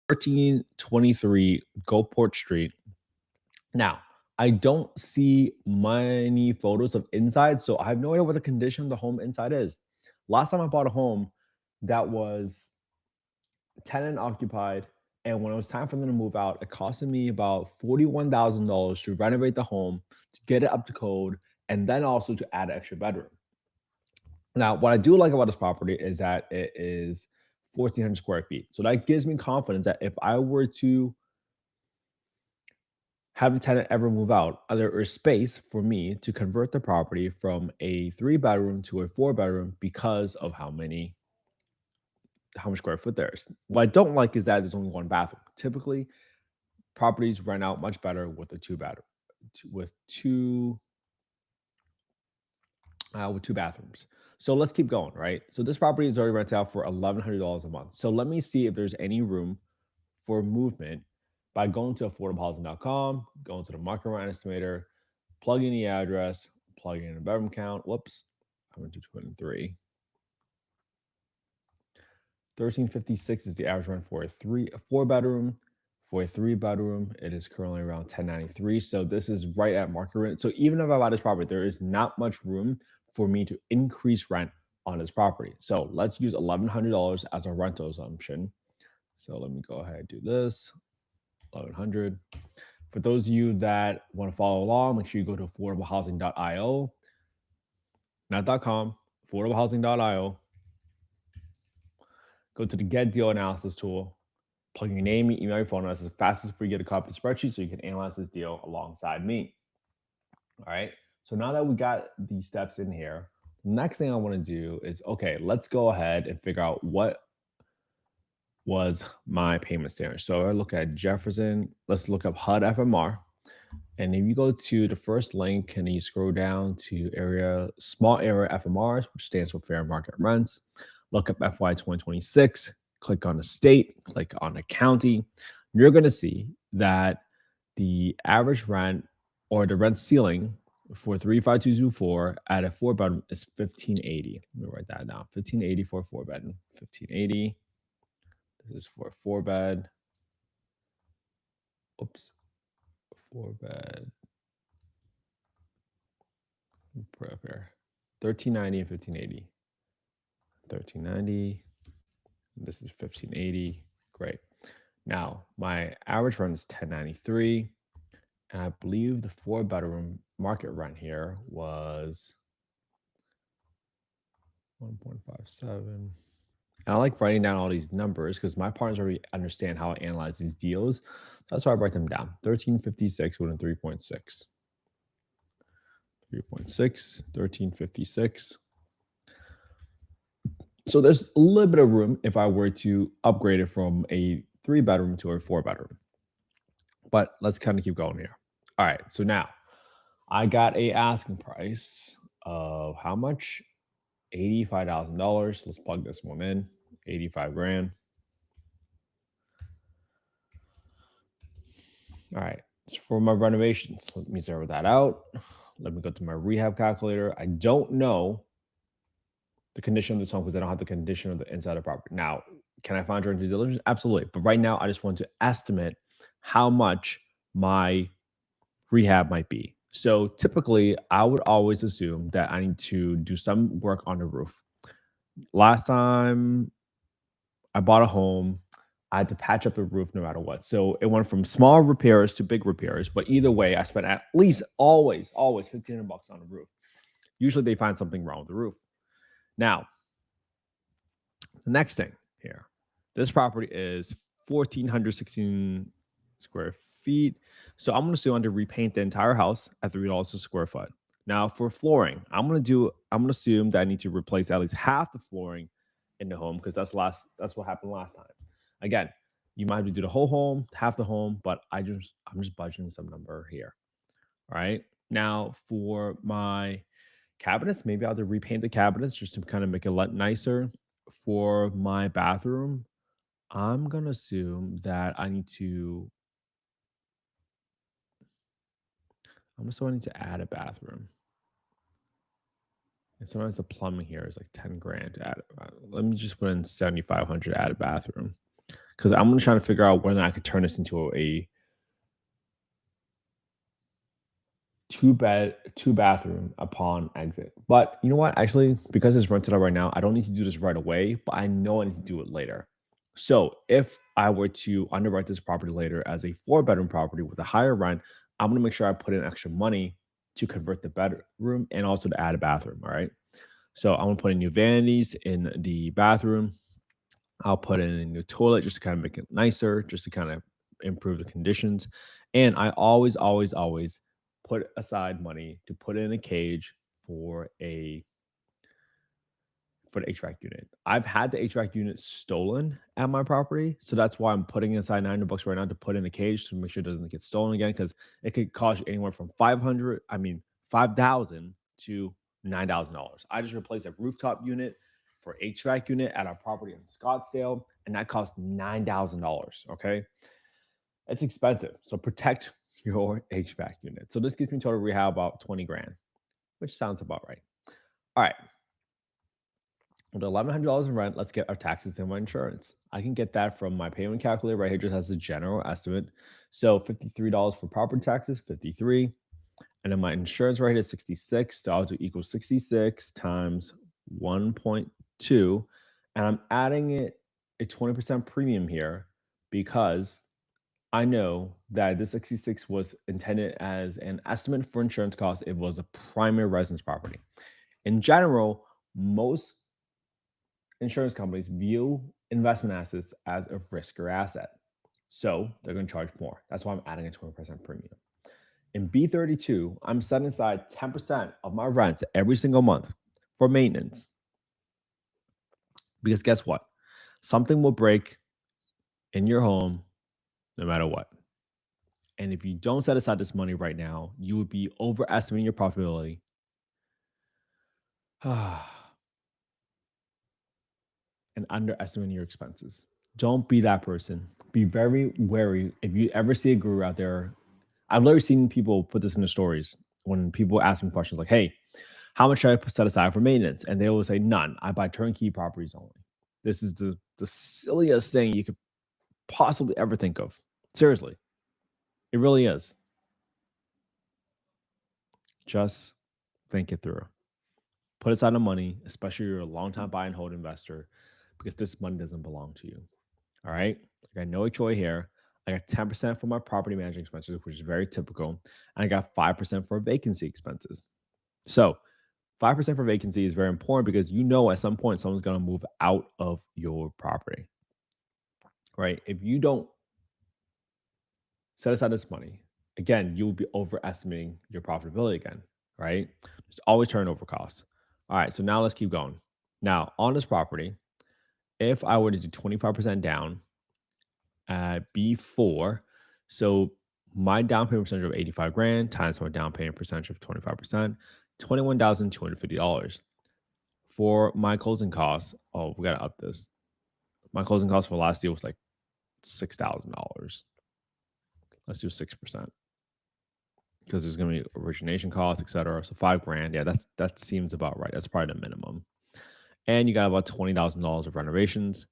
1323 Gulfport Street. Now, I don't see many photos of inside, so I have no idea what the condition of the home inside is. Last time I bought a home, that was tenant occupied, and when it was time for them to move out, it costed me about $41,000 to renovate the home, to get it up to code, and then also to add an extra bedroom. Now, what I do like about this property is that it is 1,400 square feet. So that gives me confidence that if I were to have the tenant ever move out, there is space for me to convert the property from a 3 bedroom to a 4 bedroom because of how much square foot there is. What I don't like is that there's only one bathroom. Typically, properties rent out much better with a 2 bedroom, with two bathrooms. So let's keep going, right? So this property is already rented out for $1,100 a month. So let me see if there's any room for movement by going to affordablehousing.com, going to the market rent estimator, plug in the address, plug in the bedroom count. Whoops, I went to 23. 1356 is the average rent for a 4 bedroom. For a 3 bedroom, it is currently around 1093. So this is right at market rent. So even if I buy this property, there is not much room for me to increase rent on this property. So let's use $1,100 as a rental assumption. So let me go ahead and do this. 1,100. For those of you that want to follow along, make sure you go to affordablehousing.io, not .com, affordablehousing.io. Go to the Get Deal Analysis tool, plug your name, your email, your phone number. That's the fastest for you to get a copy of the spreadsheet so you can analyze this deal alongside me. All right. So now that we got these steps in here, the next thing I want to do is, okay, let's go ahead and figure out what was my payment standard. So I look at Jefferson. Let's look up HUD FMR. And if you go to the first link and you scroll down to small area FMRs, which stands for fair market rents, look up FY 2026, click on the state, click on the county, you're going to see that the average rent or the rent ceiling for 35224 at a 4 bedroom is 1580. Let me write that down. 1580 for a 4 bedroom. 1580. This is for a 4 bed. Oops. 4 bed. Put up here. 1390 and 1580. 1390. This is 1580. Great. Now, my average rent is 1093. And I believe the 4 bedroom market rent here was 1.57. And I like writing down all these numbers because my partners already understand how I analyze these deals. That's why I write them down. 1356 with a 3.6. 3.6, 1356. So there's a little bit of room if I were to upgrade it from a 3 bedroom to a 4 bedroom. But let's kind of keep going here. All right, so now I got a asking price of how much? $85,000. Let's plug this one in. 85 grand. All right, so for my renovations, let me zero that out. Let me go to my rehab calculator. I don't know the condition of this home because I don't have the condition of the inside of the property. Now, can I find during due diligence? Absolutely. But right now, I just want to estimate how much my rehab might be. So typically, I would always assume that I need to do some work on the roof. Last time I bought a home, I had to patch up the roof no matter what. So it went from small repairs to big repairs. But either way, I spent at least always $1,500 on the roof. Usually they find something wrong with the roof. Now, the next thing here, this property is 1,416 square feet. So I'm going to assume to repaint the entire house at $3 a square foot. Now for flooring, I'm going to assume that I need to replace at least half the flooring in the home because that's what happened last time. Again, you might have to do the whole home, half the home, but I'm just budgeting some number here. All right. Now for my cabinets, maybe I'll have to repaint the cabinets just to kind of make it a lot nicer. For my bathroom, I'm gonna assume that I need to. I'm assuming I need to add a bathroom. And sometimes the plumbing here is like 10 grand to add. Let me just put in 7,500 to add a bathroom because I'm gonna try to figure out whether I could turn this into a two bathroom upon exit. But you know what? Actually, because it's rented out right now, I don't need to do this right away, but I know I need to do it later. So if I were to underwrite this property later as a four-bedroom property with a higher rent, I'm gonna make sure I put in extra money to convert the bedroom and also to add a bathroom. All right. So I'm gonna put in new vanities in the bathroom. I'll put in a new toilet just to kind of make it nicer, just to kind of improve the conditions. And I always, always, always put aside money to put in a cage for a for the HVAC unit. I've had the HVAC unit stolen at my property, so that's why I'm putting aside $900 right now to put in a cage to make sure it doesn't get stolen again. Because it could cost you anywhere from 5,000 to $9,000. I just replaced a rooftop unit for HVAC unit at our property in Scottsdale, and that cost $9,000. Okay, it's expensive, so protect your HVAC unit. So this gives me total rehab about 20 grand, which sounds about right. All right, with $1,100 in rent, let's get our taxes and my insurance. I can get that from my payment calculator right here, just has a general estimate. So $53 for property taxes, 53. And then my insurance right here is 66. So I'll do equal 66 times 1.2. And I'm adding it a 20% premium here because I know that this 66 was intended as an estimate for insurance costs. It was a primary residence property. In general, most insurance companies view investment assets as a riskier asset. So they're going to charge more. That's why I'm adding a 20% premium. In B32, I'm setting aside 10% of my rent every single month for maintenance. Because guess what? Something will break in your home no matter what. And if you don't set aside this money right now, you would be overestimating your profitability. And underestimating your expenses. Don't be that person. Be very wary. If you ever see a guru out there, I've literally seen people put this in the stories when people ask them questions like, hey, how much should I set aside for maintenance? And they always say, none. I buy turnkey properties only. This is the silliest thing you could possibly ever think of. Seriously, it really is. Just think it through. Put aside the money, especially if you're a long time buy and hold investor, because this money doesn't belong to you. All right. I got no HOA here. I got 10% for my property management expenses, which is very typical. And I got 5% for vacancy expenses. So 5% for vacancy is very important because you know at some point someone's going to move out of your property, right? If you don't set aside this money, again, you'll be overestimating your profitability again, right? There's always turnover costs. All right. So now let's keep going. Now, on this property, if I were to do 25% down, at B4. So my down payment percentage of 85 grand times my down payment percentage of 25%, $21,250. For my closing costs, oh, we gotta up this. My closing cost for last deal was like $6,000. Let's do 6% because there's gonna be origination costs, etc. So 5 grand. Yeah, that seems about right. That's probably the minimum. And you got about $20,000 of renovations.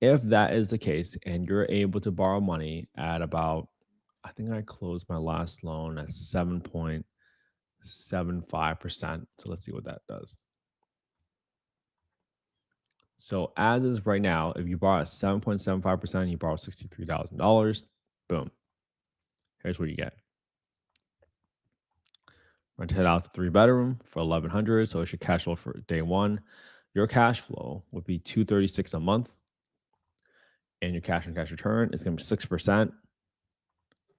If that is the case, and you're able to borrow money at about, I think I closed my last loan at 7.75%. So let's see what that does. So as is right now, if you borrow at 7.75%, you borrow $63,000. Boom. Here's what you get. Rent it out to 3 bedroom for 1,100. So it's your cash flow for day one. Your cash flow would be 236 a month, and your cash on cash return is going to be 6%.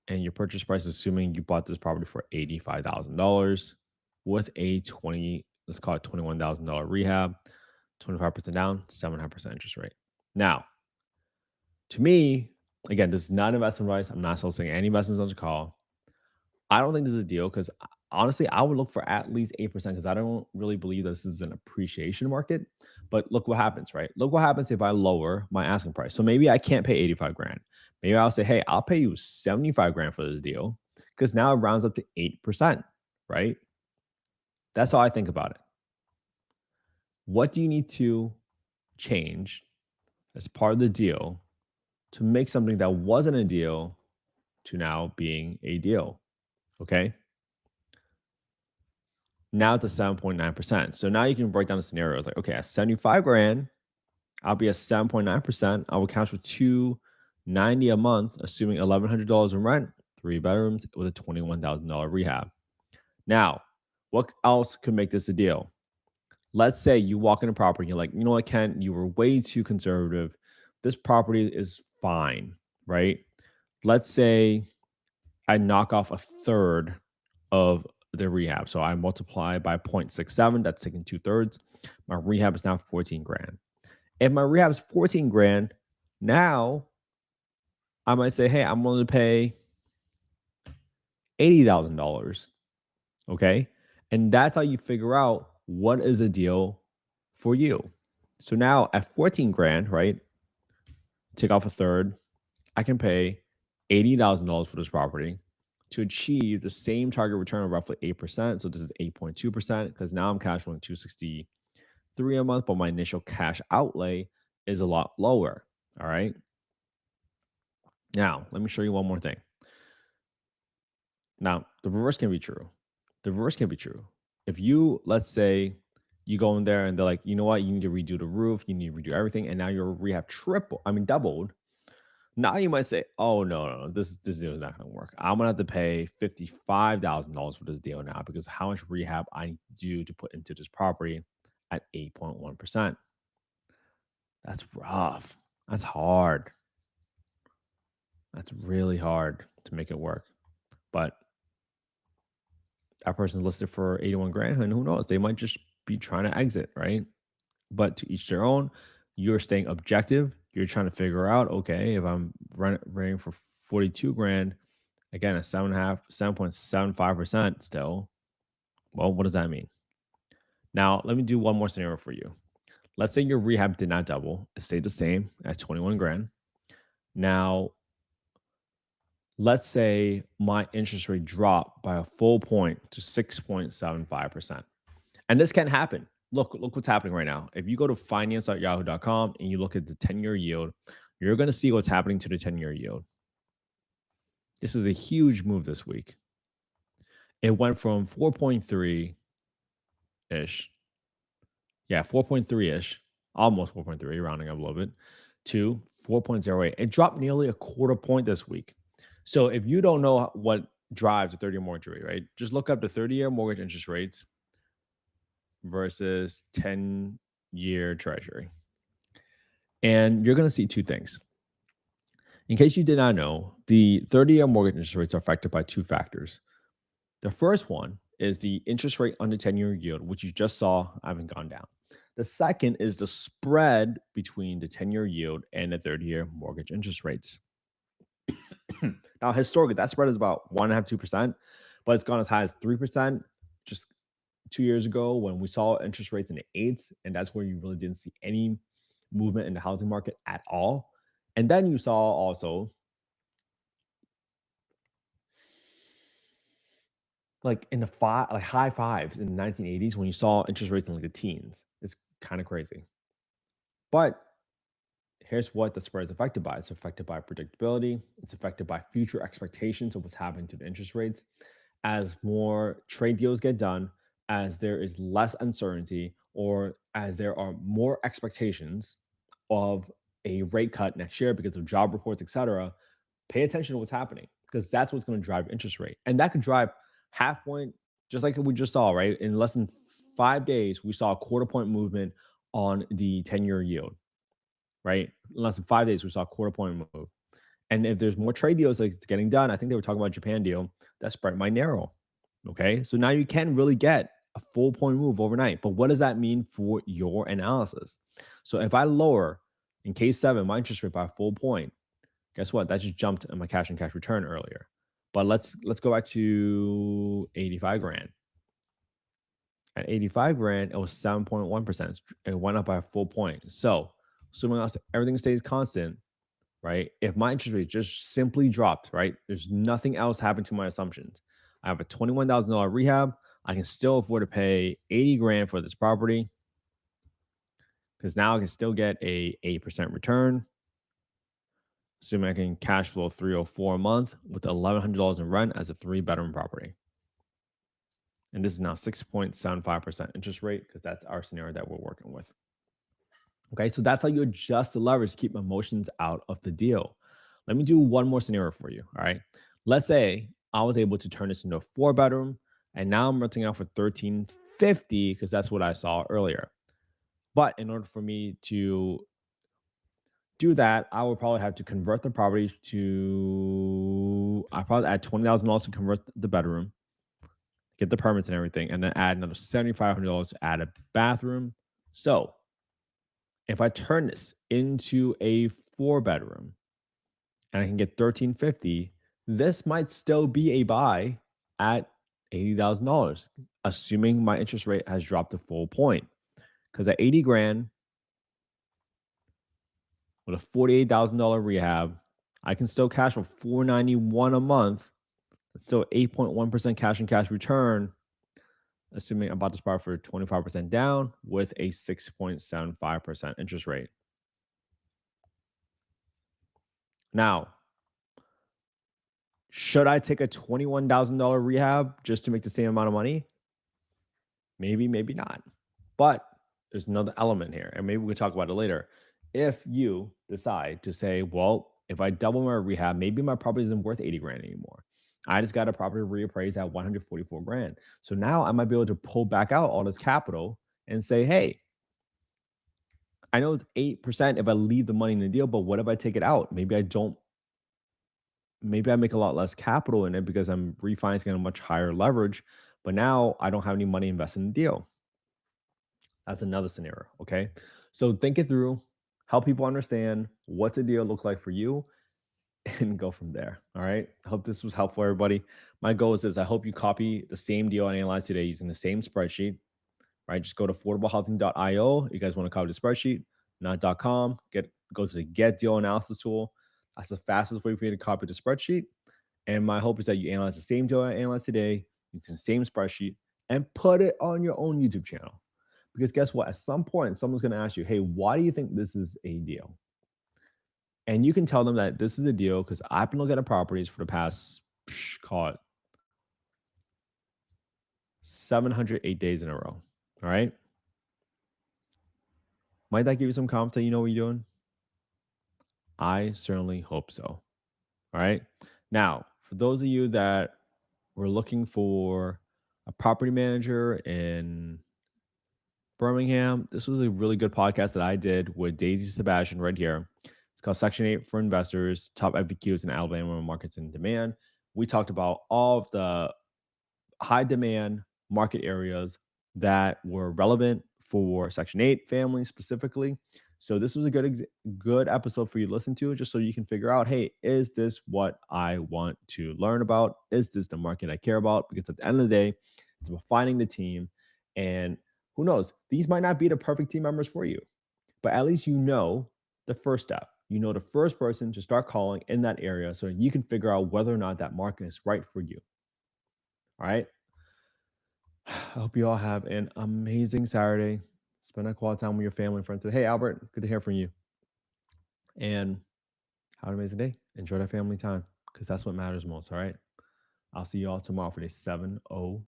And your purchase price, assuming you bought this property for $85,000 with a let's call it $21,000 rehab, 25% down, 7.5% interest rate. Now, to me, again, this is not investment advice. I'm not soliciting any investments on the call. I don't think this is a deal because honestly, I would look for at least 8% because I don't really believe this is an appreciation market. But look what happens, right? Look what happens if I lower my asking price. So maybe I can't pay 85 grand. Maybe I'll say, hey, I'll pay you 75 grand for this deal because now it rounds up to 8%, right? That's how I think about it. What do you need to change as part of the deal to make something that wasn't a deal to now being a deal. Okay. Now it's 7.9%. So now you can break down the scenarios like, okay, at 75 grand, I'll be at 7.9%. I will cash for 290 a month, assuming $1,100 in rent, 3 bedrooms with a $21,000 rehab. Now, what else could make this a deal? Let's say you walk in a property, you're like, you know what, Ken, you were way too conservative. This property is fine, right? Let's say I knock off a third of the rehab. So I multiply by 0.67, that's taking 2/3. My rehab is now 14 grand. If my rehab is 14 grand, now I might say, hey, I'm willing to pay $80,000. Okay. And that's how you figure out what is a deal for you. So now at 14 grand, right? Take off a third, I can pay $80,000 for this property to achieve the same target return of roughly 8%. So this is 8.2% because now I'm cash flowing 263 a month, but my initial cash outlay is a lot lower. All right. Now, let me show you one more thing. Now, the reverse can be true. The reverse can be true. If you, let's say, you go in there and they're like, you know what, you need to redo the roof, you need to redo everything, and now your rehab doubled. Now you might say, oh no, this deal is not gonna work. I'm gonna have to pay $55,000 for this deal now because how much rehab I need to do to put into this property at 8.1%. That's rough. That's hard. That's really hard to make it work. But that person's listed for 81 grand, and who knows? They might just be trying to exit, right? But to each their own. You're staying objective. You're trying to figure out, okay, if I'm running for 42 grand, again, a 7.75% still. Well, what does that mean? Now, let me do one more scenario for you. Let's say your rehab did not double, it stayed the same at 21 grand. Now, let's say my interest rate dropped by a full point to 6.75%. And this can happen. Look what's happening right now. If you go to finance.yahoo.com and you look at the 10-year yield, you're going to see what's happening to the 10-year yield. This is a huge move this week. It went from 4.3 ish. Yeah, 4.3 ish, almost 4.3, rounding up a little bit, to 4.08. It dropped nearly a quarter point this week. So if you don't know what drives a 30-year mortgage rate, right, just look up the 30-year mortgage interest rates versus 10-year treasury. And you're going to see two things. In case you did not know, the 30-year mortgage interest rates are affected by two factors. The first one is the interest rate on the 10-year yield, which you just saw having gone down. The second is the spread between the 10-year yield and the 30-year mortgage interest rates. Now, historically, that spread is about 1.5%, 2%, but it's gone as high as 3% just 2 years ago when we saw interest rates in the eights, and that's where you really didn't see any movement in the housing market at all. And then you saw also like in the high fives in the 1980s when you saw interest rates in like the teens. It's kind of crazy. But here's what the spread is affected by. It's affected by predictability. It's affected by future expectations of what's happening to the interest rates. As more trade deals get done, as there is less uncertainty, or as there are more expectations of a rate cut next year because of job reports, et cetera, pay attention to what's happening because that's what's going to drive interest rate. And that could drive half point, just like we just saw, right? In less than 5 days, we saw a quarter point movement on the 10-year yield, right? In less than 5 days, we saw a quarter point move. And if there's more trade deals that's getting done, I think they were talking about Japan deal, that spread might narrow. Okay. So now you can really get a full point move overnight. But what does that mean for your analysis? So if I lower in case 7 my interest rate by a full point, guess what? That just jumped in my cash and cash return earlier. But let's go back to 85 grand. At 85 grand, it was 7.1%. It went up by a full point. So assuming everything stays constant, right? If my interest rate just simply dropped, right? There's nothing else happened to my assumptions. I have a $21,000 rehab. I can still afford to pay 80 grand for this property because now I can still get a 8% return. assuming I can cash flow 304 a month with $1,100 in rent as a 3-bedroom property. And this is now 6.75% interest rate because that's our scenario that we're working with. Okay, so that's how you adjust the leverage to keep emotions out of the deal. Let me do one more scenario for you. All right. Let's say I was able to turn this into a 4-bedroom and now I'm renting out for 1350 because that's what I saw earlier. But in order for me to do that, I would probably have to convert the property to I probably add $20,000 to convert the bedroom, get the permits and everything, and then add another $7,500 to add a bathroom. So if I turn this into a 4-bedroom and I can get 1350, this might still be a buy at $80,000, assuming my interest rate has dropped a full point. Because at 80 grand with a $48,000 rehab, I can still cash for 491 a month. That's still 8.1% cash and cash return, assuming I bought this property for 25% down with a 6.75% interest rate. Now, should I take a $21,000 rehab just to make the same amount of money? Maybe, maybe not. But there's another element here, and maybe we can talk about it later. If you decide to say, well, if I double my rehab, maybe my property isn't worth 80 grand anymore. I just got a property reappraised at 144 grand. So now I might be able to pull back out all this capital and say, hey, I know it's 8% if I leave the money in the deal, but what if I take it out? Maybe I don't, maybe I make a lot less capital in it because I'm refinancing at a much higher leverage, but now I don't have any money invested in the deal. That's another scenario. Okay. So think it through, help people understand what the deal looks like for you, and go from there. All right. I hope this was helpful, everybody. My goal is this: I hope you copy the same deal I analyzed today using the same spreadsheet. Right. Just go to affordablehousing.io. You guys want to copy the spreadsheet, not .com. Go to the get deal analysis tool. That's the fastest way for you to copy the spreadsheet. And my hope is that you analyze the same deal I analyzed today using the same spreadsheet and put it on your own YouTube channel. Because guess what? At some point, someone's going to ask you, hey, why do you think this is a deal? And you can tell them that this is a deal because I've been looking at properties for the past, call it 708 days in a row. All right. Might that give you some confidence that you know what you're doing? I certainly hope so. All right. Now, for those of you that were looking for a property manager in Birmingham, this was a really good podcast that I did with Daisy Sebastian right here. It's called Section 8 for Investors, Top FAQs in Alabama Markets in Demand. We talked about all of the high demand market areas that were relevant for Section 8 families specifically. So this was a good episode for you to listen to, just so you can figure out, hey, is this what I want to learn about? Is this the market I care about? Because at the end of the day, it's about finding the team. And who knows, these might not be the perfect team members for you, but at least you know the first step. You know the first person to start calling in that area so you can figure out whether or not that market is right for you. All right. I hope you all have an amazing Saturday. Spend a quality time with your family and friends today. Hey, Albert, good to hear from you. And have an amazing day. Enjoy that family time because that's what matters most. All right. I'll see you all tomorrow for day 7:05.